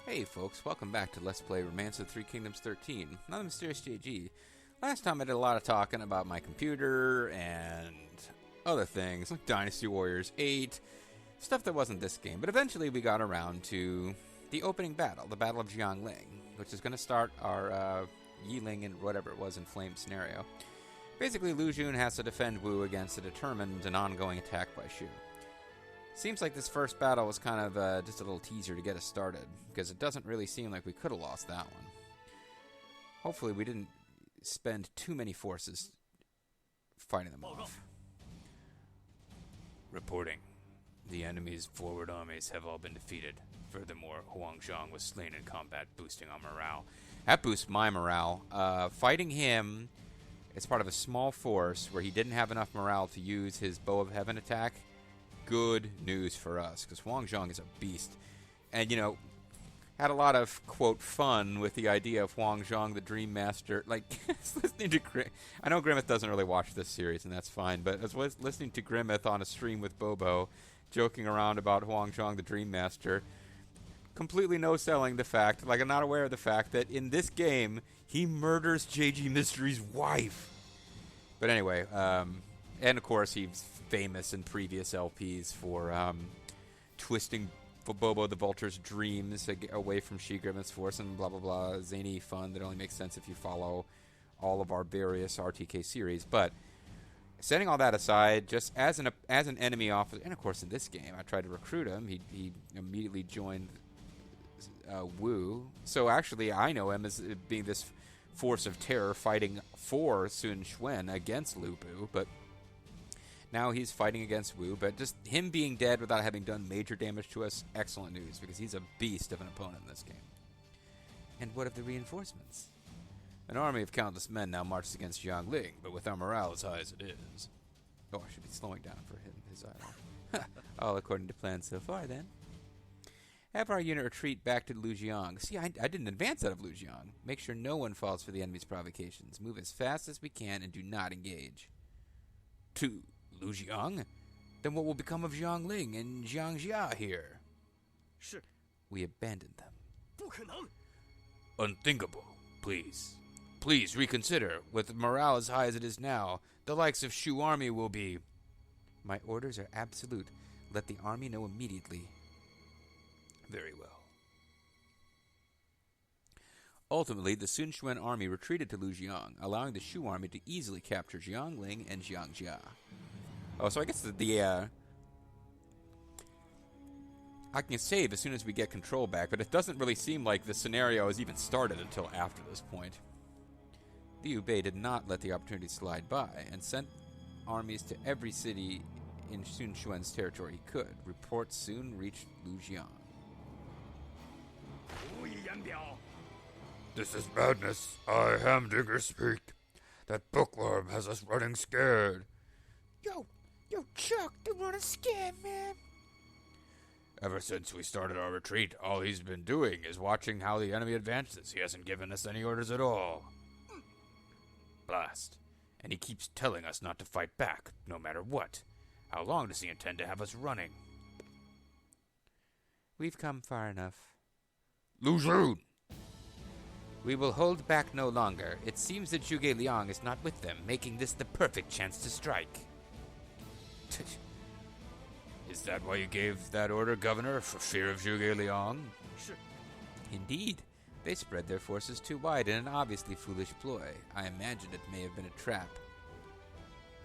Hey folks, welcome back to Let's Play Romance of the Three Kingdoms 13. I'm the Mysterious JG. Last time I did a lot of talking about my computer and other things, like Dynasty Warriors 8, stuff that wasn't this game, but eventually we got around to the opening battle, the Battle of Jian Ling, which is going to start our Yiling and whatever it was in Flame scenario. Basically, Lu Xun has to defend Wu against a determined and ongoing attack by Shu. Seems like this first battle was kind of just a little teaser to get us started, because it doesn't really seem like we could have lost that one. Hopefully we didn't spend too many forces fighting them off. Reporting. The enemy's forward armies have all been defeated. Furthermore, Huang Zhang was slain in combat, boosting our morale. That boosts my morale. Fighting him as part of a small force where he didn't have enough morale to use his Bow of Heaven attack, good news for us, because Huang Zhang is a beast. And, you know, had a lot of, quote, fun with the idea of Huang Zhang, the Dream Master. Like, listening to I know Grimmeth doesn't really watch this series, and that's fine, but I was listening to Grimmeth on a stream with Bobo, joking around about Huang Zhang, the Dream Master, completely no-selling the fact, like, I'm not aware of the fact that in this game, he murders JG Mystery's wife. But anyway, and of course, he's famous in previous LPs for twisting Bobo the Vulture's dreams away from She-Grimmeth's force and blah blah blah. Zany fun that only makes sense if you follow all of our various RTK series. But setting all that aside, just as an enemy officer, and of course in this game, I tried to recruit him. He immediately joined Wu. So actually, I know him as being this force of terror fighting for Sun Quan against Lu Bu, but now he's fighting against Wu, but just him being dead without having done major damage to us, excellent news, because he's a beast of an opponent in this game. And what of the reinforcements? An army of countless men now marches against Jian Ling, but with our morale as high as it is. Oh, I should be slowing down for his idol. All according to plan so far, then. Have our unit retreat back to Lujiang. See, I didn't advance out of Lujiang. Make sure no one falls for the enemy's provocations. Move as fast as we can and do not engage. 2. Lujiang? Then what will become of Jiang Ling and Jiang Jia here? Sure. We abandoned them. 不可能! Unthinkable. Please. Please reconsider. With morale as high as it is now, the likes of Shu army will be... My orders are absolute. Let the army know immediately. Very well. Ultimately, the Sun Quan army retreated to Lujiang, allowing the Shu army to easily capture Jiang Ling and Jiang Jia. Oh, so I guess I can save as soon as we get control back, but it doesn't really seem like the scenario has even started until after this point. Liu Bei did not let the opportunity slide by, and sent armies to every city in Sun Quan's territory he could. Reports soon reached Lujiang. 无以言表. This is madness. I, Hamdinger, speak. That bookworm has us running scared. Yo, Chuck, don't want to scare, man. Ever since we started our retreat, all he's been doing is watching how the enemy advances. He hasn't given us any orders at all. Blast. And he keeps telling us not to fight back, no matter what. How long does he intend to have us running? We've come far enough. Lu Xun! We will hold back no longer. It seems that Zhuge Liang is not with them, making this the perfect chance to strike. Is that why you gave that order, Governor, for fear of Zhuge Liang? Sure. Indeed. They spread their forces too wide in an obviously foolish ploy. I imagine it may have been a trap.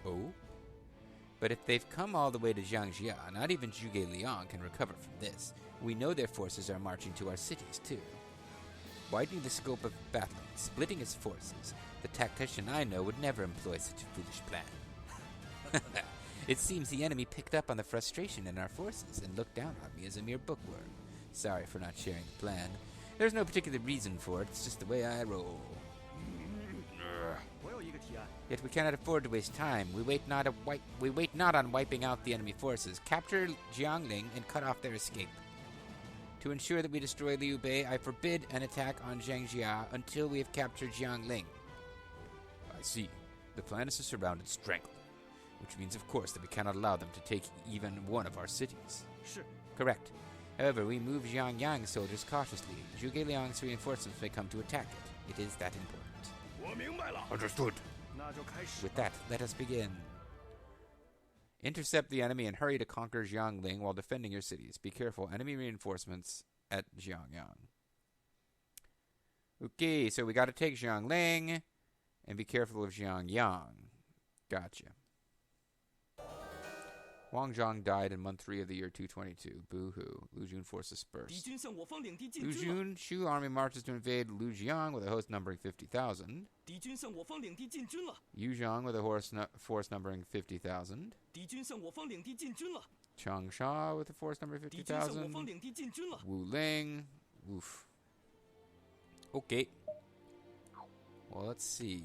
Oh? But if they've come all the way to Jiangjia, not even Zhuge Liang can recover from this. We know their forces are marching to our cities, too. Widening the scope of battling, splitting his forces, the tactician I know would never employ such a foolish plan. It seems the enemy picked up on the frustration in our forces and looked down on me as a mere bookworm. Sorry for not sharing the plan. There's no particular reason for it, it's just the way I roll. 我有一个提案. Yet we cannot afford to waste time. We wait not on wiping out the enemy forces. Capture Jiang Ling and cut off their escape. To ensure that we destroy Liu Bei, I forbid an attack on Jiang Jia until we have captured Jiang Ling. I see. The plan is to surround and strangle them, which means, of course, that we cannot allow them to take even one of our cities. Sure. Correct. However, we move Xiangyang soldiers cautiously. Zhuge Liang's reinforcements may come to attack it. It is that important. 我明白了， Understood. 那就开始。 With that, let us begin. Intercept the enemy and hurry to conquer Jian Ling while defending your cities. Be careful, enemy reinforcements at Xiangyang. Okay, so we got to take Jian Ling and be careful of Xiangyang. Gotcha. Wang Zhang died in month 3 of the year 222. Boo-hoo. Lu Jun forces 敌 dispersed. 军向我方领地进 Lu 军了， Jun Shu army marches to invade Lujiang with a host numbering 50,000. 敌军向我方领地进军了， Yu Zhang with a force numbering 50,000. 敌军向我方领地进军了， Changsha with a force numbering 敌军向我 50,000. 方领地进军了， Wu Ling. Oof. Okay. Well, let's see.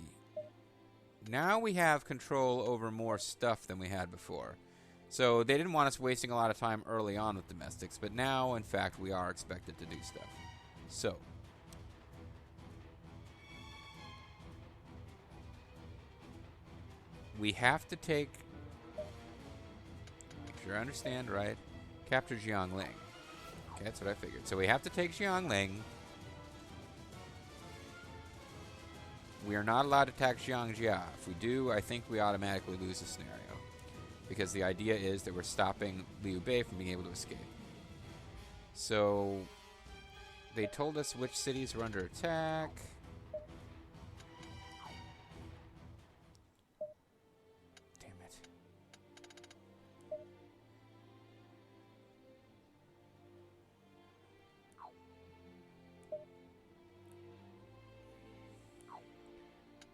Now we have control over more stuff than we had before. So they didn't want us wasting a lot of time early on with domestics, but now, in fact, we are expected to do stuff. So. We have to take... Make sure I understand, right? Capture Jian Ling. Okay, that's what I figured. So we have to take Jian Ling. We are not allowed to attack Xiangjia. If we do, I think we automatically lose the scenario. Because the idea is that we're stopping Liu Bei from being able to escape. So, they told us which cities were under attack. Damn it.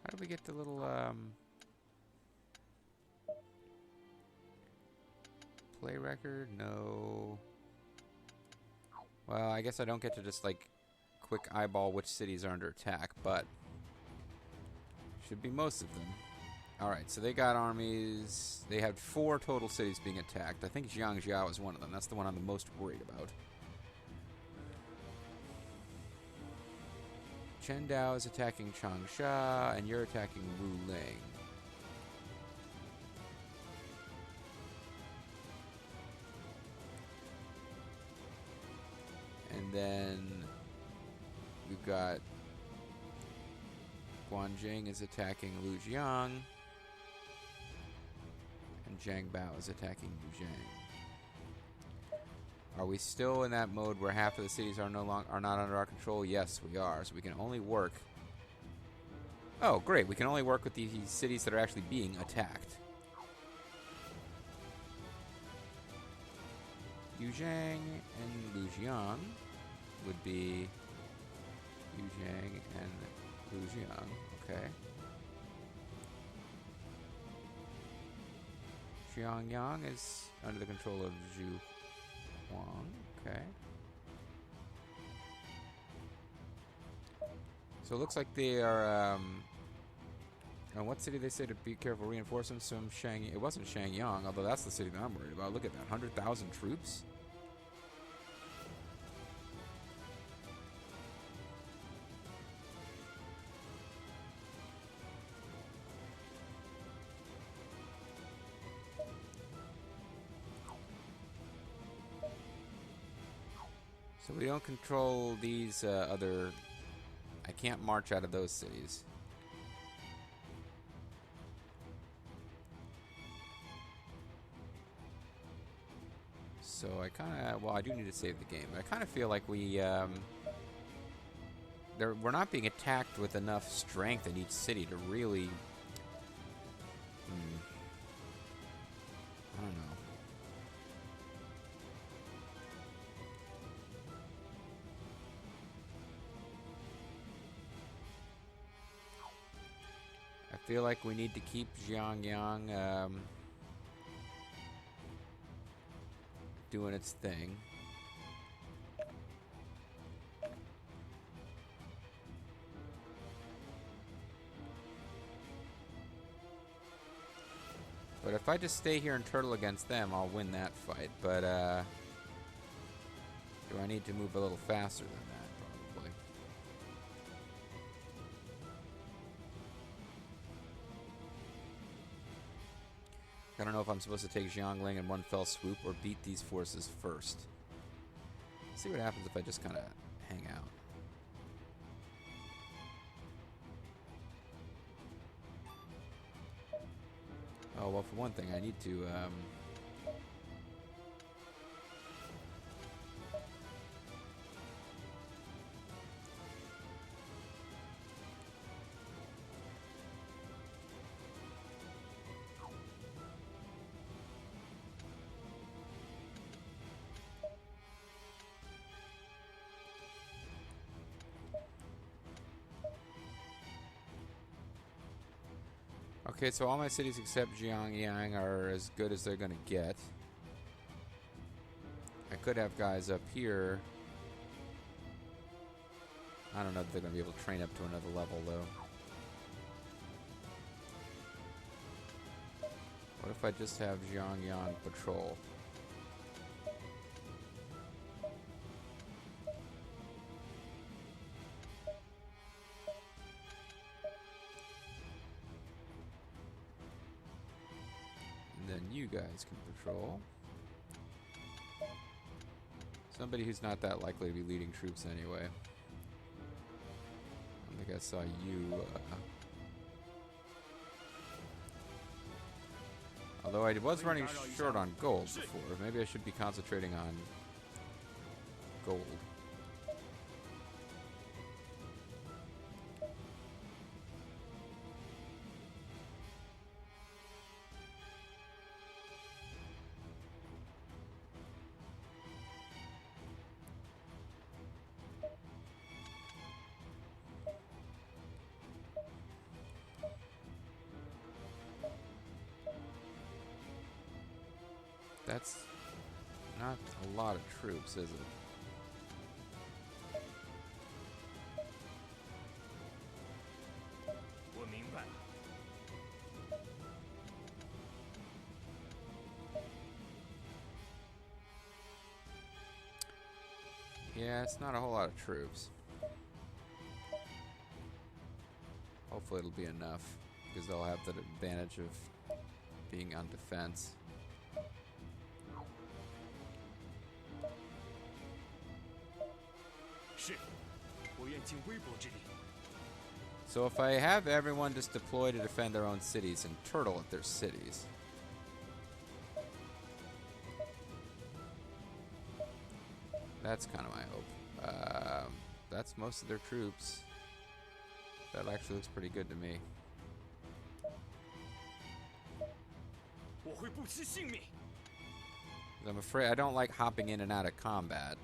How do we get the little, play record? No. Well, I guess I don't get to just, like, quick eyeball which cities are under attack, but should be most of them. Alright, so they got armies. They had 4 total cities being attacked. I think Jiangjiao is one of them. That's the one I'm the most worried about. Chen Dao is attacking Changsha, and you're attacking Wu Ling. And then we've got Guanjing is attacking Lujiang, and Zhang Bao is attacking Yuzhang. Are we still in that mode where half of the cities are not under our control? Yes, we are. So we can only work. Oh, great! We can only work with these cities that are actually being attacked. Yuzhang and Lujiang would be Yuzhang and Lujiang. Okay. Xiangyang is under the control of Zhu Huang. Okay. So it looks like they are. And what city they say to be careful reinforcements from Shang? It wasn't Shangyang, although that's the city that I'm worried about. Look at that, 100,000 troops. So we don't control these other... I can't march out of those cities. So I kind of... Well, I do need to save the game. But I kind of feel like we're not being attacked with enough strength in each city to really... I don't know. I feel like we need to keep Xiangyang doing its thing. But if I just stay here and turtle against them, I'll win that fight. But do I need to move a little faster than that? Probably. I don't know if I'm supposed to take Jiangling in one fell swoop or beat these forces first. Let's see what happens if I just kind of hang out. Oh, well, for one thing, I need to, okay, so all my cities except Jian are as good as they're going to get. I could have guys up here. I don't know if they're going to be able to train up to another level, though. What if I just have Jian patrol? You guys can patrol. Somebody who's not that likely to be leading troops anyway. I think I saw you. Although I was running short on gold before. Maybe I should be concentrating on gold. That's not a lot of troops, is it? Yeah, it's not a whole lot of troops. Hopefully it'll be enough, because they'll have the advantage of being on defense. So if I have everyone just deploy to defend their own cities and turtle at their cities. That's kind of my hope. That's most of their troops. That actually looks pretty good to me. I'm afraid I don't like hopping in and out of combat.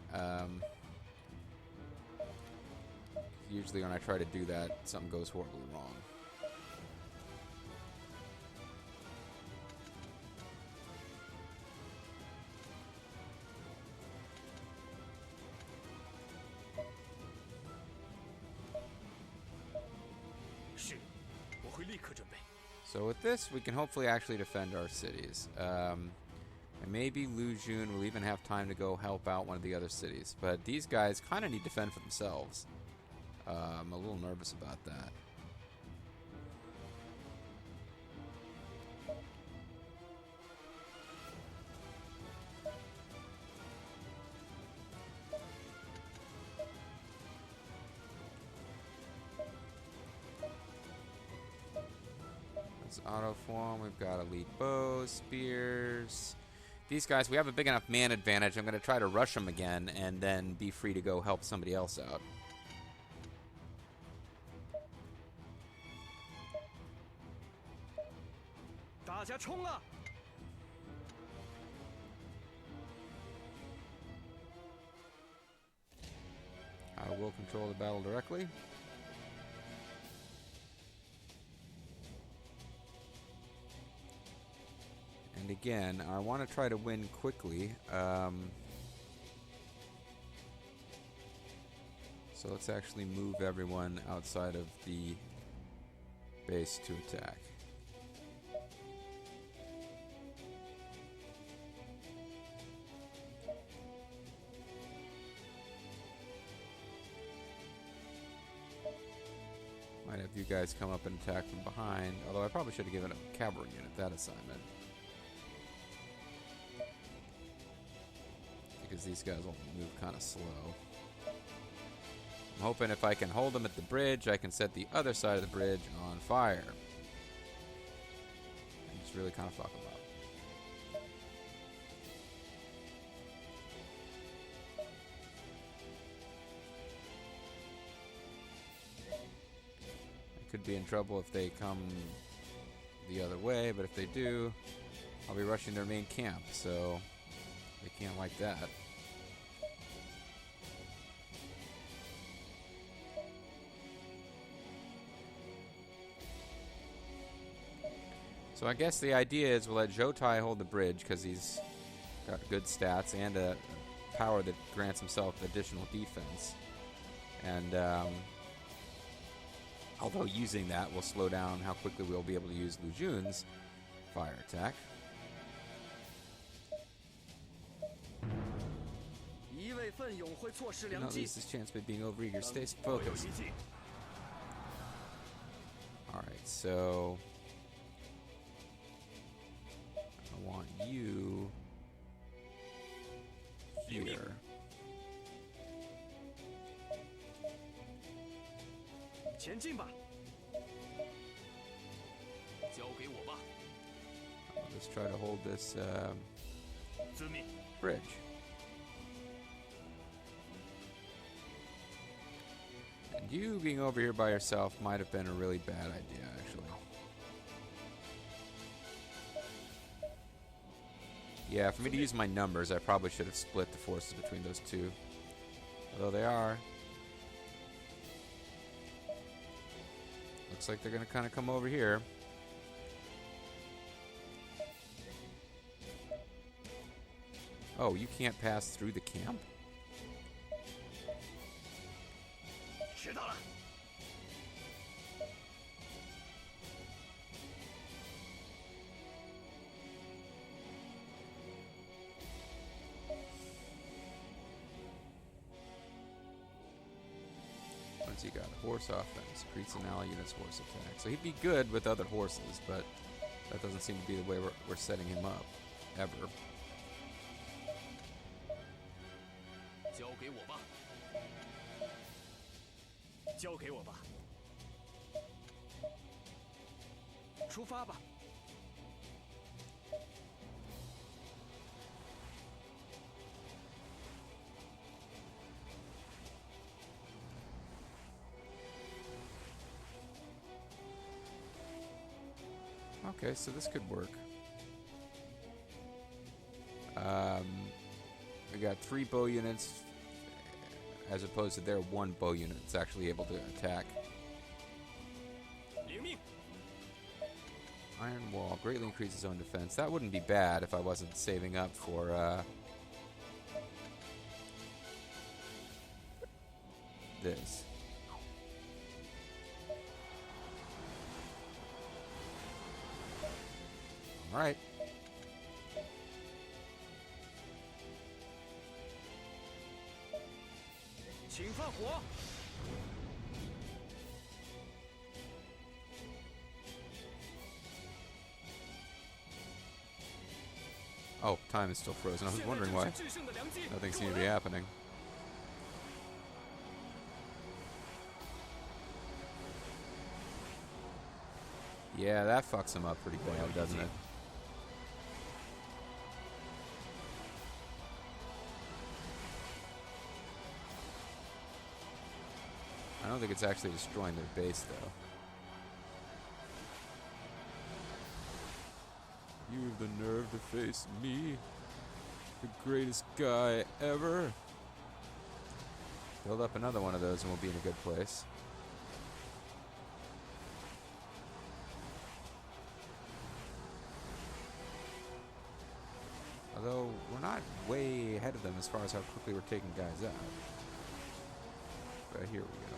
Usually when I try to do that, something goes horribly wrong. So with this, we can hopefully actually defend our cities. And maybe Lu Jun will even have time to go help out one of the other cities. But these guys kind of need to fend for themselves. I'm a little nervous about that. Let's auto form. We've got elite bows, spears. These guys, we have a big enough man advantage. I'm going to try to rush them again and then be free to go help somebody else out. I will control the battle directly. And again, I want to try to win quickly. So let's actually move everyone outside of the base to attack. Might have you guys come up and attack from behind, although I probably should have given a cavalry unit that assignment. because these guys will move kind of slow. I'm hoping if I can hold them at the bridge, I can set the other side of the bridge on fire. And just really kind of fuck them up. I could be in trouble if they come the other way, but if they do, I'll be rushing their main camp, so they can't like that. So I guess the idea is we'll let Zhou Tai hold the bridge because he's got good stats and a power that grants himself additional defense. And although using that will slow down how quickly we'll be able to use Lu Jun's fire attack. Do not lose this chance by being overeager. Stay focused. Alright, so I want you here. I'll just try to hold this bridge. And you being over here by yourself might have been a really bad idea, actually. Yeah, for me to use my numbers, I probably should have split the forces between those two. Although they are. Looks like they're going to kind of come over here. Oh, you can't pass through the camp? Once he got horse offense, increase an ally unit's horse attack. So he'd be good with other horses, but that doesn't seem to be the way we're setting him up, ever. Okay, so this could work. We got 3 bow units, as opposed to their 1 bow unit that's actually able to attack. Iron Wall greatly increases own defense. That wouldn't be bad if I wasn't saving up for this. All right. Oh, time is still frozen. I was wondering why. Nothing seemed to be happening. Yeah, that fucks him up pretty bad, doesn't it? I don't think it's actually destroying their base, though. You have the nerve to face me, the greatest guy ever. Build up another one of those and we'll be in a good place. Although, we're not way ahead of them as far as how quickly we're taking guys out. But here we go.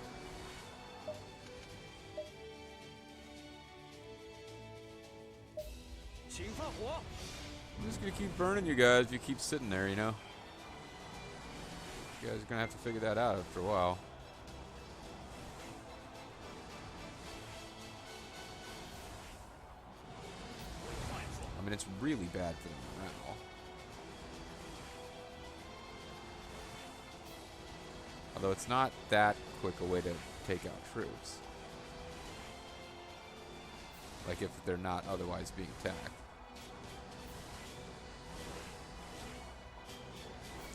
I'm just gonna keep burning you guys if you keep sitting there, you know? You guys are gonna have to figure that out after a while. I mean, it's really bad for the morale. Although it's not that quick a way to take out troops. Like if they're not otherwise being attacked.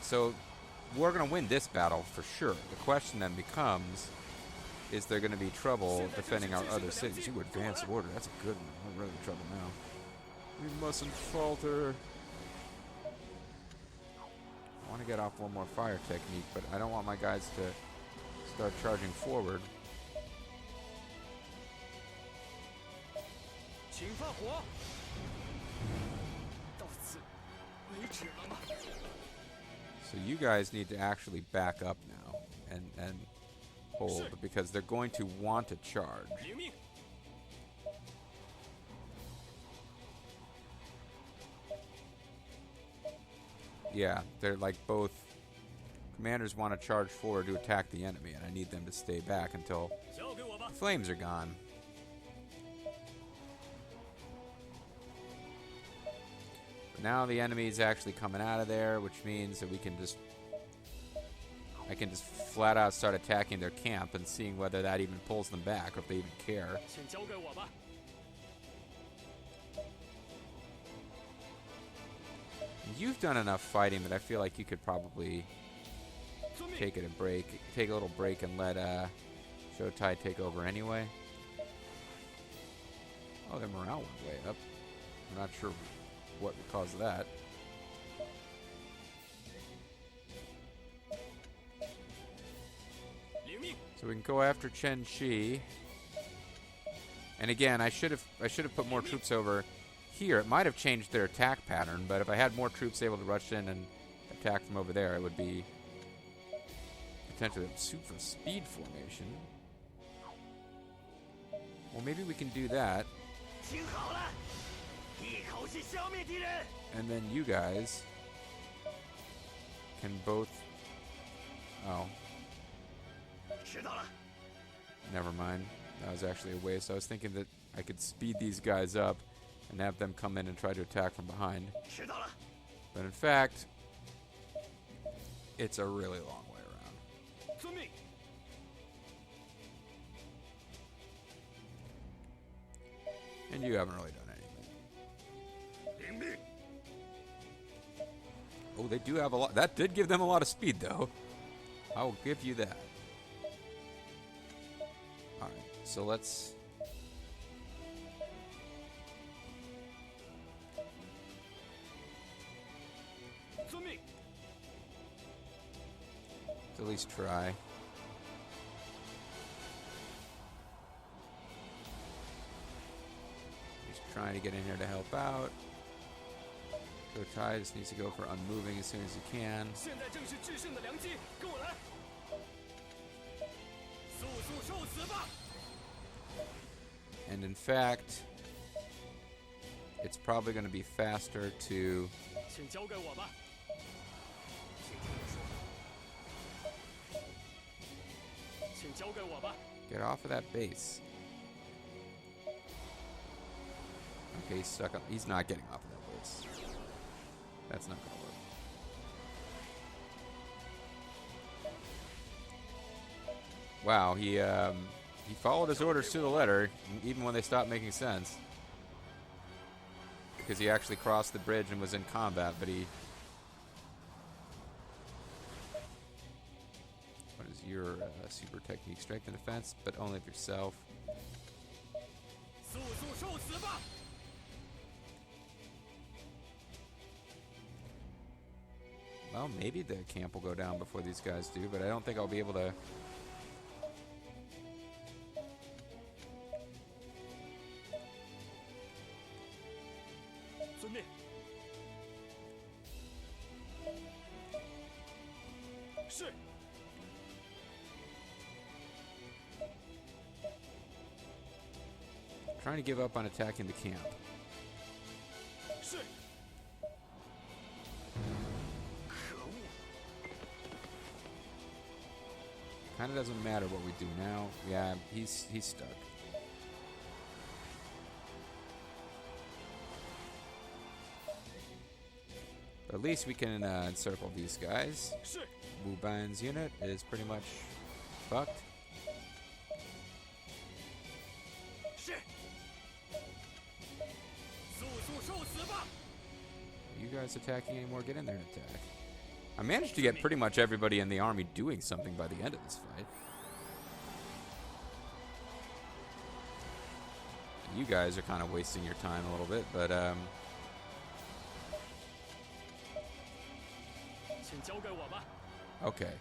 So we're going to win this battle for sure. The question then becomes, is there going to be trouble defending our other cities? You advance order. That's a good one. We're really in trouble now. We mustn't falter. I want to get off one more fire technique, but I don't want my guys to start charging forward. So you guys need to actually back up now and hold, because they're going to want to charge. Yeah, they're like both commanders want to charge forward to attack the enemy, and I need them to stay back until the flames are gone. But now the enemy is actually coming out of there, which means that I can just flat out start attacking their camp and seeing whether that even pulls them back or if they even care. You've done enough fighting that I feel like you could probably take a little break and let Shotai take over anyway. Oh, their morale went way up. I'm not sure what would cause that. So we can go after Chen Shi. And again, I should have put more troops over here. It might have changed their attack pattern, but if I had more troops able to rush in and attack from over there, it would be potentially a super speed formation. Well, maybe we can do that. And then you guys can both... Oh. Never mind. That was actually a waste. I was thinking that I could speed these guys up and have them come in and try to attack from behind. But in fact, it's a really long way around. And you haven't really done anything. Oh, they do have a lot. That did give them a lot of speed, though. I will give you that. Alright, so let's... at least try. Just trying to get in here to help out. Shotai just needs to go for unmoving as soon as he can. And in fact, it's probably going to be faster to... get off of that base. Okay, he's stuck up. He's not getting off of that base. That's not gonna work. Wow, he followed his orders to the letter, even when they stopped making sense. Because he actually crossed the bridge and was in combat, but he... What is your super technique? Strength and defense, but only of yourself. Well, maybe the camp will go down before these guys do, but I don't think I'll be able to... Trying to give up on attacking the camp. Kind of doesn't matter what we do now. Yeah, he's stuck. But at least we can encircle these guys. Wu Ban's unit is pretty much fucked. 是。速速受死吧！ You guys attacking anymore? Get in there and attack. I managed to get pretty much everybody in the army doing something by the end of this fight. You guys are kind of wasting your time a little bit, but 请交给我吧。 okay.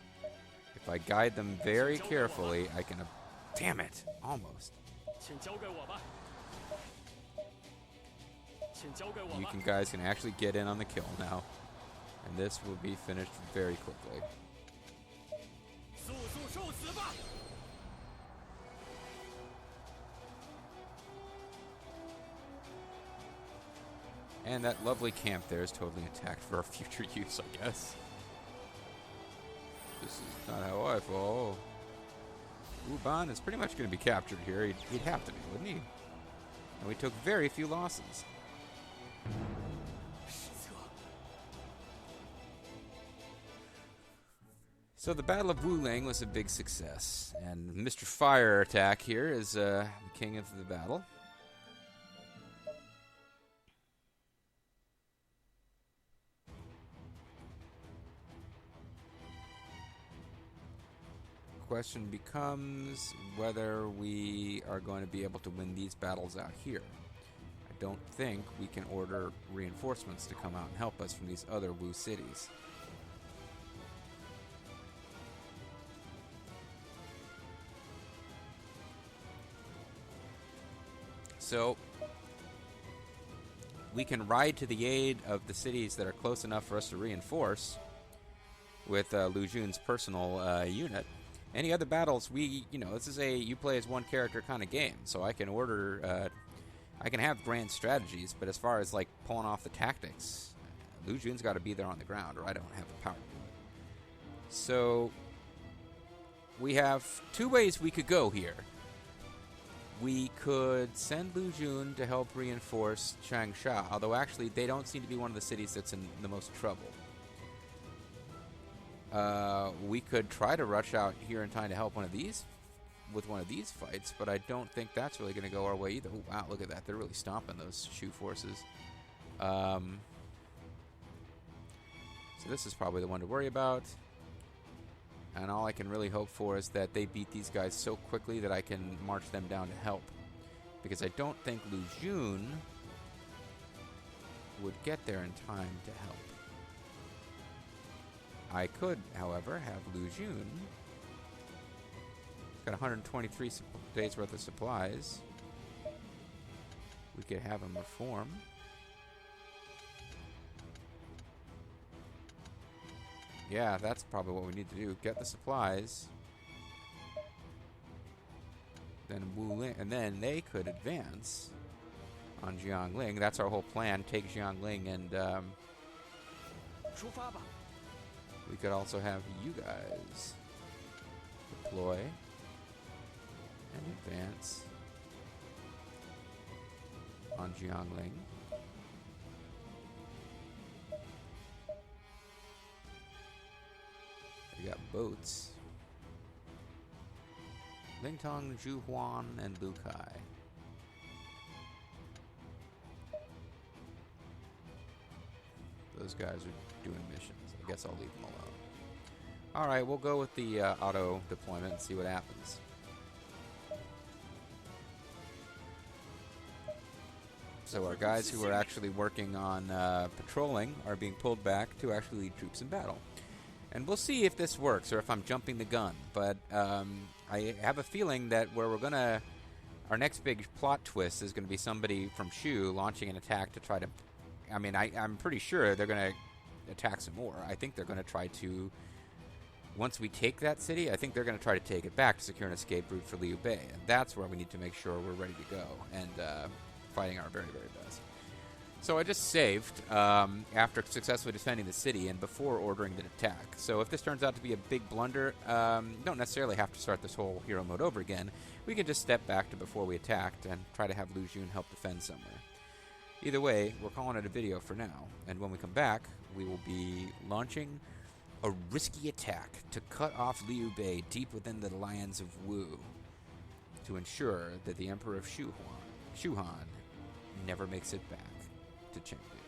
If I guide them very carefully, I can... Damn it! Almost. 请交给我吧。请交给我 You 吧。 guys can actually get in on the kill now. And this will be finished very quickly. 速速受死吧！ And that lovely camp there is totally intact for our future use, I guess. This is not how I fall. Wu Ban is pretty much going to be captured here. He'd have to be, wouldn't he? And we took very few losses. 失策。 So the Battle of Yiling was a big success. And Mr. Fire Attack here is the king of the battle. Question becomes whether we are going to be able to win these battles out here. I don't think we can order reinforcements to come out and help us from these other Wu cities. So we can ride to the aid of the cities that are close enough for us to reinforce with Lu Jun's personal unit. Any other battles, this is a you play as one character kind of game, so I can order, I can have grand strategies, but as far as like pulling off the tactics, Lu Jun's got to be there on the ground, or I don't have the power to do it. So we have two ways we could go here. We could send Lu Jun to help reinforce Changsha, although actually they don't seem to be one of the cities that's in the most trouble. We could try to rush out here in time to help one of these fights, but I don't think that's really going to go our way either. Oh, wow, look at that. They're really stomping those Shu forces. So this is probably the one to worry about. And all I can really hope for is that they beat these guys so quickly that I can march them down to help. Because I don't think Lu Jun would get there in time to help. I could, however, have Lu Jun. Got 123 days worth of supplies. We could have him reform. Yeah, that's probably what we need to do. Get the supplies. Then Wu Ling, and then they could advance on Jian Ling. That's our whole plan. Take Jian Ling and 出发吧！ we could also have you guys deploy and advance on Jian Ling. We got boats. Lingtong, Zhu Huan, and Lu Kai. Those guys are doing missions. I guess I'll leave them alone. Alright, we'll go with the auto deployment and see what happens. So our guys who are actually working on patrolling are being pulled back to actually lead troops in battle. And we'll see if this works or if I'm jumping the gun. But I have a feeling that where we're going to... Our next big plot twist is going to be somebody from Shu launching an attack to try to... I mean, I'm pretty sure they're going to attack some more. I think they're going to try to... Once we take that city, I think they're going to try to take it back to secure an escape route for Liu Bei. And that's where we need to make sure we're ready to go and fighting our very, very best. So I just saved after successfully defending the city and before ordering the attack. So if this turns out to be a big blunder, you don't necessarily have to start this whole hero mode over again. We can just step back to before we attacked and try to have Lu Jun help defend somewhere. Either way, we're calling it a video for now. And when we come back, we will be launching a risky attack to cut off Liu Bei deep within the lands of Wu to ensure that the Emperor of shu-han never makes it back to champion.